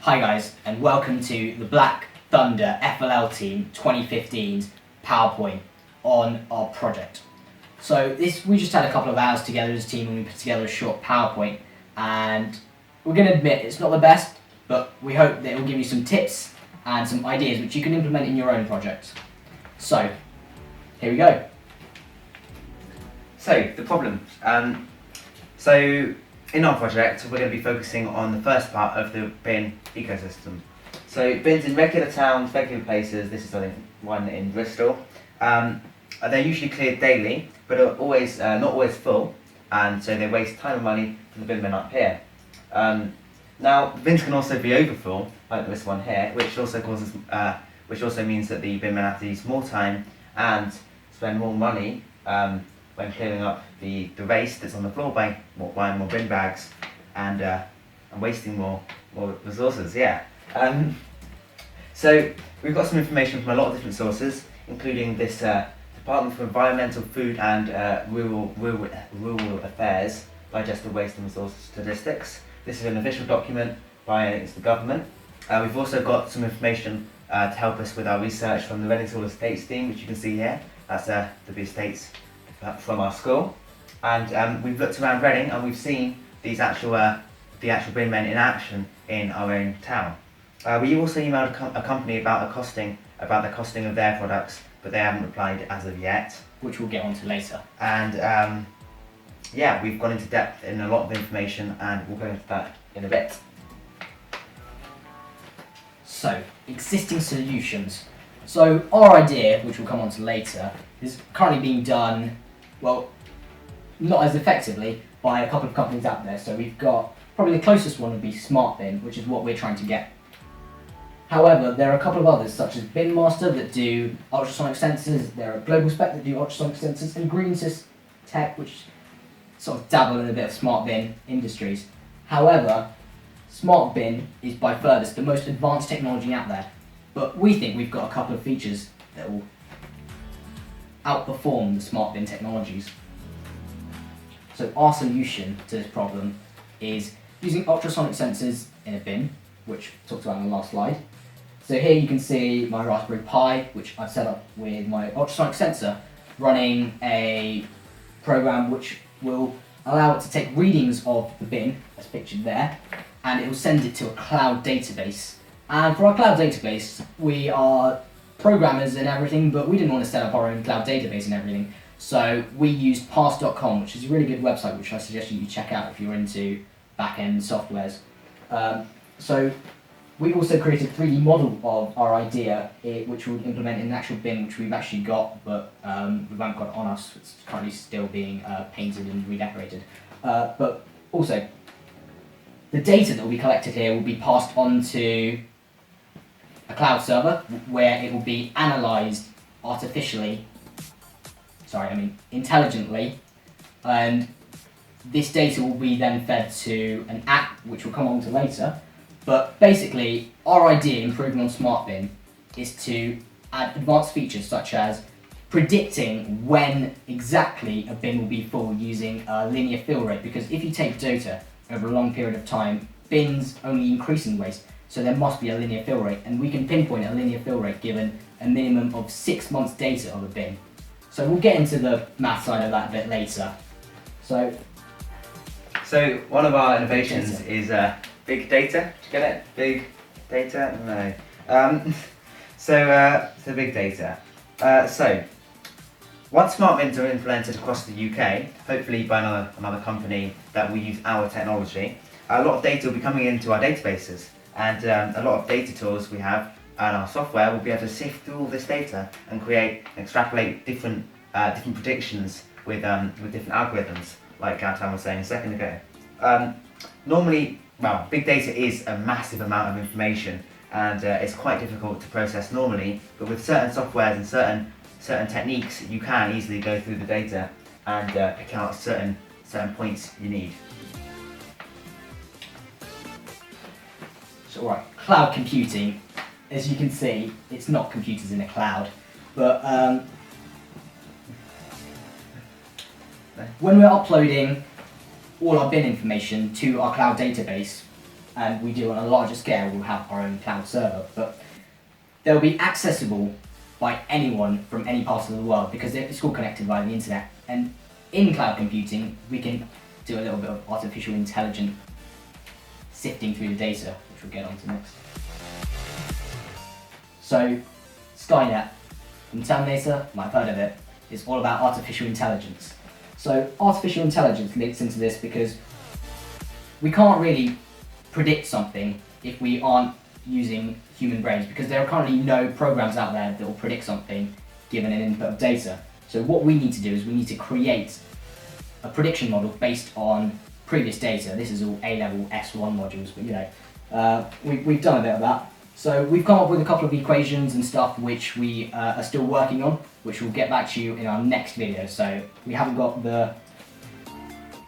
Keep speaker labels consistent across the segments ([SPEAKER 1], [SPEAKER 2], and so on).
[SPEAKER 1] Hi guys, and welcome to the Black Thunder FLL team 2015's PowerPoint on our project. So we just had a couple of hours together as a team and we put together a short PowerPoint, and we're going to admit it's not the best, but we hope that it will give you some tips and some ideas which you can implement in your own projects. So, here we go.
[SPEAKER 2] So, the problems. So in our project, we're going to be focusing on the first part of the bin ecosystem. So bins in regular towns, regular places. This is, I think, one in Bristol. They're usually cleared daily, but are always not always full, and so they waste time and money for the bin men up here. Now, bins can also be overfull, like this one here, which also means that the bin men have to use more time and spend more money when clearing up the waste that's on the floor by buying more bin bags and wasting more resources. So we've got some information from a lot of different sources, including this Department for Environmental, Food and Rural Affairs Digested Waste and Resources Statistics. This is an official document by the government. We've also got some information to help us with our research from the Reading School Estates team, which you can see here. That's the estates from our school, and we've looked around Reading and we've seen the actual bin men in action in our own town. We also emailed a company about the costing of their products, but they haven't replied as of yet,
[SPEAKER 1] Which we'll get onto later.
[SPEAKER 2] And we've gone into depth in a lot of information, and we'll go into that in a bit.
[SPEAKER 1] So, existing solutions. So our idea, which we'll come on to later, is currently being done, well, not as effectively by a couple of companies out there. So we've got, probably the closest one would be Smart Bin, which is what we're trying to get. However, there are a couple of others, such as Bin Master, that do ultrasonic sensors. There are Global Spec that do ultrasonic sensors, and Greensys Tech, which sort of dabble in a bit of Smart Bin industries. However, Smart Bin is by furthest the most advanced technology out there, but we think we've got a couple of features that will outperform the Smart Bin technologies. So our solution to this problem is using ultrasonic sensors in a bin, which I talked about in the last slide. So here you can see my Raspberry Pi, which I've set up with my ultrasonic sensor, running a program which will allow it to take readings of the bin, as pictured there, and it will send it to a cloud database. And for our cloud database, we are programmers and everything, but we didn't want to set up our own cloud database and everything. So we used pass.com, which is a really good website, which I suggest you check out if you're into back-end softwares. So we also created a 3D model of our idea, which we'll implement in an actual bin, which we've actually got, but we haven't got it on us. It's currently still being painted and redecorated. But also, the data that will be collected here will be passed on to a cloud server where it will be analysed intelligently, and this data will be then fed to an app which we'll come on to later. But basically, our idea improving on Smart Bin is to add advanced features such as predicting when exactly a bin will be full using a linear fill rate, because if you take data over a long period of time, bins only increase in waste, so there must be a linear fill rate, and we can pinpoint a linear fill rate given a minimum of 6 months data of a bin. So we'll get into the math side of that a bit later. So
[SPEAKER 2] one of our innovations is big data. Did you get it? Big data? No. So big data. So once smart bins are implemented across the UK, hopefully by another company that will use our technology, a lot of data will be coming into our databases, and a lot of data tools we have and our software will be able to sift through all this data and extrapolate different predictions with different algorithms, like Tam was saying a second ago. Normally, big data is a massive amount of information, and it's quite difficult to process normally, but with certain softwares and certain techniques, you can easily go through the data and pick out certain points you need.
[SPEAKER 1] So alright, cloud computing, as you can see, it's not computers in a cloud, but when we're uploading all our bin information to our cloud database, and we do on a larger scale, we'll have our own cloud server. But they'll be accessible by anyone from any part of the world because it's all connected via the internet. And in cloud computing, we can do a little bit of artificial intelligence sifting through the data, which we'll get onto next. So, Skynet, from Terminator, you might have heard of it, is all about artificial intelligence. So, artificial intelligence links into this because we can't really predict something if we aren't using human brains, because there are currently no programs out there that will predict something given an input of data. So what we need to do is we need to create a prediction model based on previous data. This is all A-level S1 modules, but you know, we've done a bit of that. So we've come up with a couple of equations and stuff which we are still working on, which we'll get back to you in our next video. So we haven't got the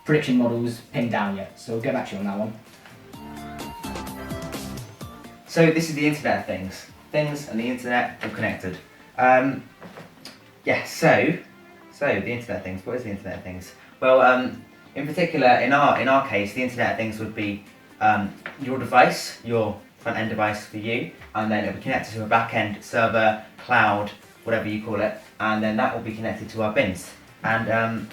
[SPEAKER 1] prediction models pinned down yet, so we'll get back to you on that one.
[SPEAKER 2] So this is the Internet of Things. Things and the Internet are connected. So the Internet of Things. What is the Internet of Things? Well, in particular, in our case, the Internet of Things would be your device, your front-end device for you, and then it will be connected to a back-end server, cloud, whatever you call it, and then that will be connected to our bins. And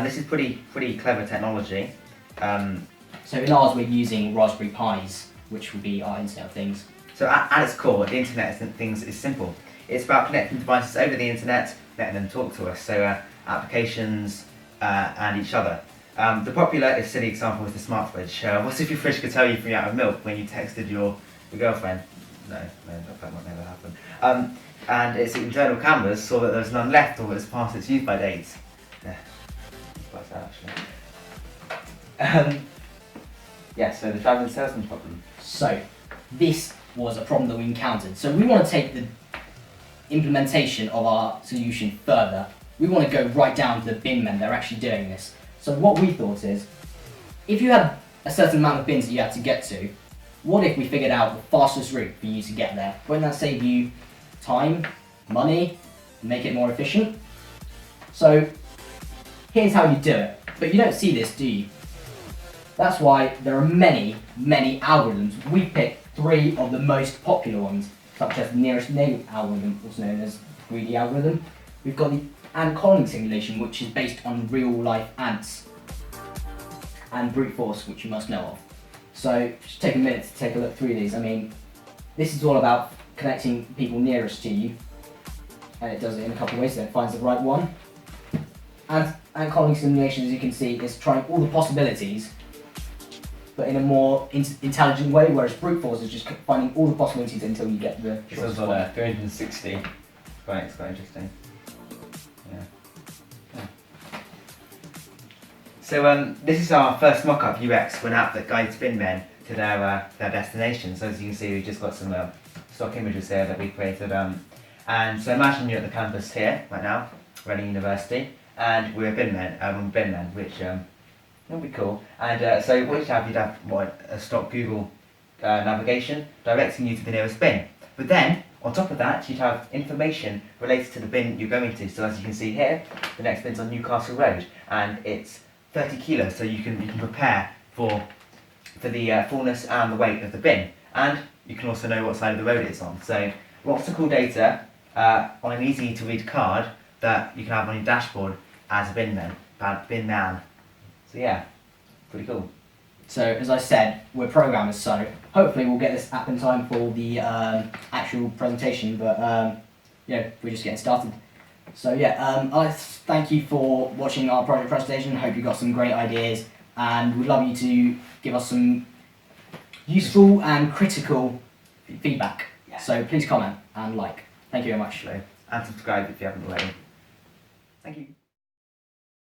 [SPEAKER 2] this is pretty clever technology.
[SPEAKER 1] So in ours, we're using Raspberry Pis, which will be our Internet of Things.
[SPEAKER 2] So at its core, the Internet of Things is simple. It's about connecting devices over the internet, letting them talk to us, so applications and each other. The popular, silly example is the smart fridge. What if your fridge could tell you if you're out of milk when you texted your girlfriend? No, that might never happen. And its internal cameras saw that there was none left or was past its use by date. Yeah, that's quite sad actually. So the travelling salesman problem.
[SPEAKER 1] So this was a problem that we encountered. So we want to take the implementation of our solution further. We want to go right down to the bin men that are actually doing this. So what we thought is, if you had a certain amount of bins that you had to get to, what if we figured out the fastest route for you to get there? Wouldn't that save you time, money, make it more efficient? So here's how you do it. But you don't see this, do you? That's why there are many algorithms. We picked 3 of the most popular ones, such as the nearest neighbour algorithm, also known as greedy algorithm. We've got the ant colony simulation, which is based on real life ants, and brute force, which you must know of. So just take a minute to take a look through these. I mean, this is all about connecting people nearest to you, and it does it in a couple of ways, so it finds the right one. And ant colony simulation, as you can see, is trying all the possibilities, but in a more intelligent way, whereas brute force is just finding all the possibilities until you get the
[SPEAKER 2] This was on 360. It's quite interesting. Yeah. So this is our first mock-up UX went out that guides bin men to their destination. So as you can see, we've just got some stock images here that we created. And so imagine you're at the campus here right now, Reading University, and we're bin men, which would be cool. And so what you'd have a stock Google navigation directing you to the nearest bin. But then, on top of that, you'd have information related to the bin you're going to. So as you can see here, the next bin's on Newcastle Road, and it's 30 kilos, so you can prepare for the fullness and the weight of the bin. And you can also know what side of the road it's on. So lots of cool data on an easy to read card that you can have on your dashboard as a bin man. So yeah, pretty cool.
[SPEAKER 1] So as I said, we're programmers, so hopefully we'll get this app in time for the actual presentation, but we're just getting started. So I thank you for watching our project presentation. Hope you got some great ideas, and we'd love you to give us some useful and critical feedback. Yeah. So please comment and like. Thank you very much.
[SPEAKER 2] And subscribe if you haven't already. Thank you.